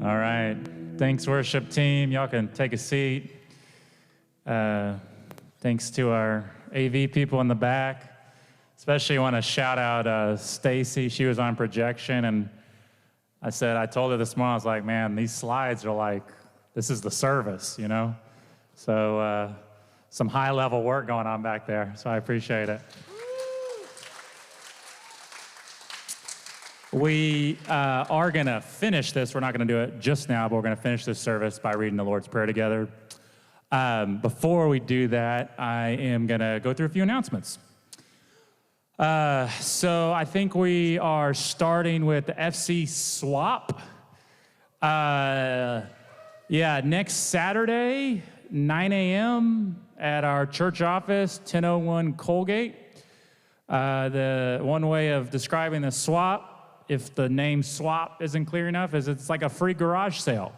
All right. Thanks, worship team. Y'all can take a seat. Thanks to our AV people in the back. Especially want to shout out Stacy. She was on projection, and I told her this morning, I was like, man, these slides are like, this is the service, you know? So some high-level work going on back there, so I appreciate it. We are going to finish this. We're not going to do it just now, but we're going to finish this service by reading the Lord's Prayer together. Before we do that, I am going to go through a few announcements. So I think we are starting with the FC Swap. Next Saturday, 9 a.m. at our church office, 1001 Colgate. The one way of describing the swap, if the name swap isn't clear enough, is it's like a free garage sale.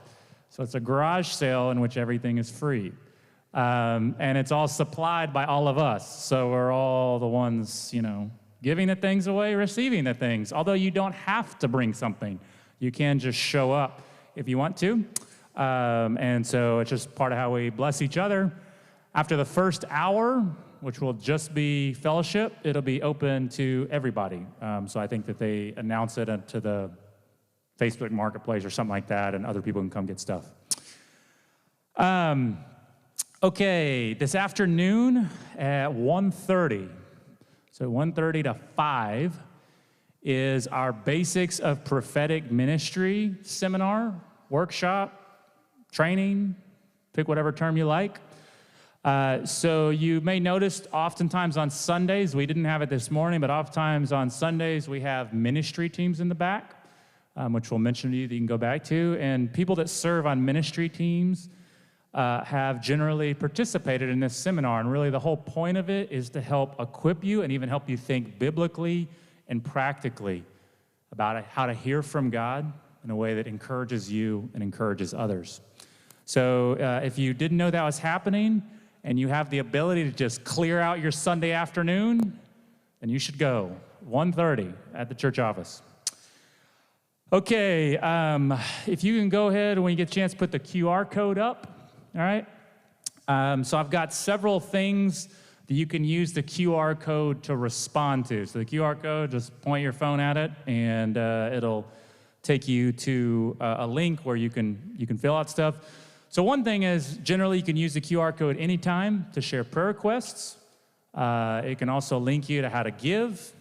So it's a garage sale in which everything is free. And it's all supplied by all of us. So we're all the ones, giving the things away, receiving the things. Although you don't have to bring something. You can just show up if you want to. And so it's just part of how we bless each other. After the first hour, which will just be fellowship, it'll be open to everybody. So I think that they announce it to the Facebook Marketplace or something like that, and other people can come get stuff. Okay, this afternoon at 1:30, so 1:30 to 5, is our Basics of Prophetic Ministry seminar, workshop, training, pick whatever term you like. So you may notice oftentimes on Sundays, we didn't have it this morning, but oftentimes on Sundays we have ministry teams in the back, which we'll mention to you that you can go back to. And people that serve on ministry teams have generally participated in this seminar. And really the whole point of it is to help equip you and even help you think biblically and practically about how to hear from God in a way that encourages you and encourages others. So if you didn't know that was happening, and you have the ability to just clear out your Sunday afternoon, then you should go. 1:30 at the church office. Okay, if you can go ahead when you get a chance, put the QR code up, all right? So I've got several things that you can use the QR code to respond to. So the QR code, just point your phone at it, and it'll take you to a link where you can fill out stuff. So one thing is, generally, you can use the QR code anytime to share prayer requests. It can also link you to how to give.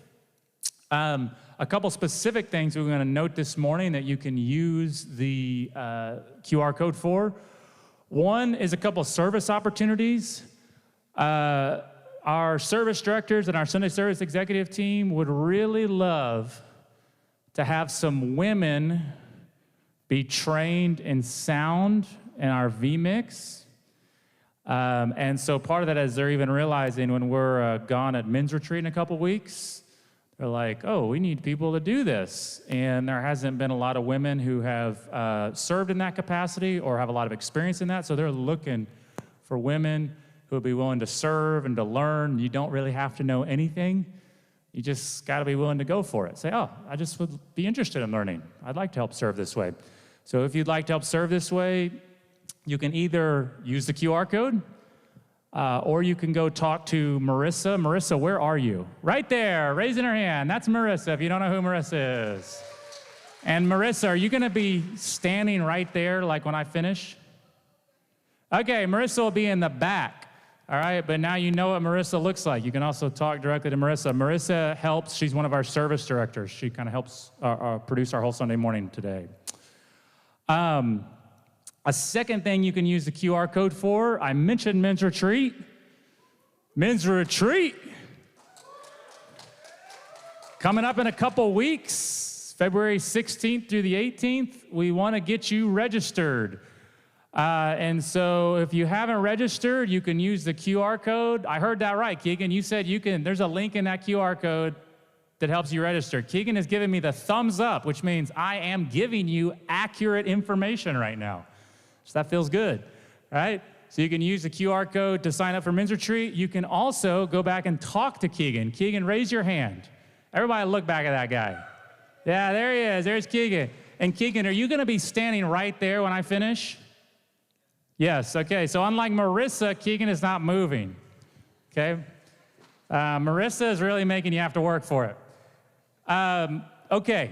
A couple specific things we're going to note this morning that you can use the QR code for. One is a couple service opportunities. Our service directors and our Sunday service executive team would really love to have some women be trained in sound in our V-Mix. And so part of that is they're even realizing when we're gone at men's retreat in a couple weeks, they're like, oh, we need people to do this. And there hasn't been a lot of women who have served in that capacity or have a lot of experience in that. So they're looking for women who would be willing to serve and to learn. You don't really have to know anything. You just got to be willing to go for it. Say, oh, I just would be interested in learning. I'd like to help serve this way. So if you'd like to help serve this way, you can either use the QR code, or you can go talk to Marissa. Marissa, where are you? Right there, raising her hand. That's Marissa, if you don't know who Marissa is. And Marissa, are you going to be standing right there like when I finish? Okay, Marissa will be in the back. All right, but now you know what Marissa looks like. You can also talk directly to Marissa. Marissa helps. She's one of our service directors. She kind of helps produce our whole Sunday morning today. A second thing you can use the QR code for, I mentioned men's retreat. Men's retreat. Coming up in a couple weeks, February 16th through the 18th, we want to get you registered. And so if you haven't registered, you can use the QR code. I heard that right, Keegan. You said you can. There's a link in that QR code that helps you register. Keegan has given me the thumbs up, which means I am giving you accurate information right now. So that feels good, right? So you can use the QR code to sign up for men's retreat. You can also go back and talk to Keegan. Keegan, raise your hand. Everybody look back at that guy. Yeah, there he is. There's Keegan. And Keegan, are you going to be standing right there when I finish? Yes, okay. So unlike Marissa, Keegan is not moving, okay? Marissa is really making you have to work for it. Okay,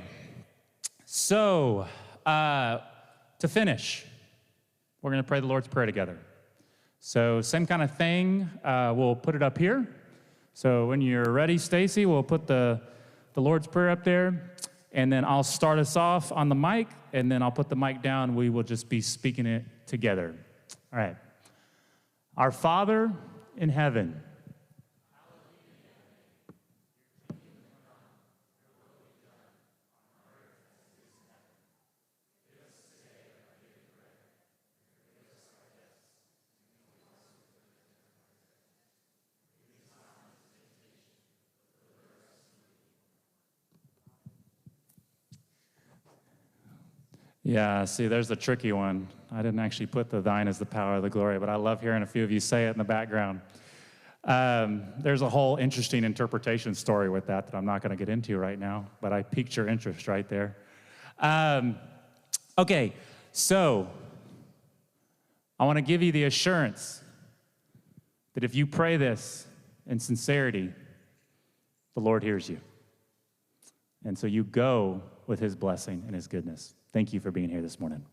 so to finish, we're going to pray the Lord's Prayer together. So same kind of thing, we'll put it up here. So when you're ready, Stacy, we'll put the Lord's Prayer up there, and then I'll start us off on the mic, and then I'll put the mic down. We will just be speaking it together. All right. Our Father in heaven, yeah, see, there's the tricky one. I didn't actually put the thine is the power of the glory, but I love hearing a few of you say it in the background. There's a whole interesting interpretation story with that I'm not going to get into right now, but I piqued your interest right there. Okay, so I want to give you the assurance that if you pray this in sincerity, the Lord hears you. And so you go with his blessing and his goodness. Thank you for being here this morning.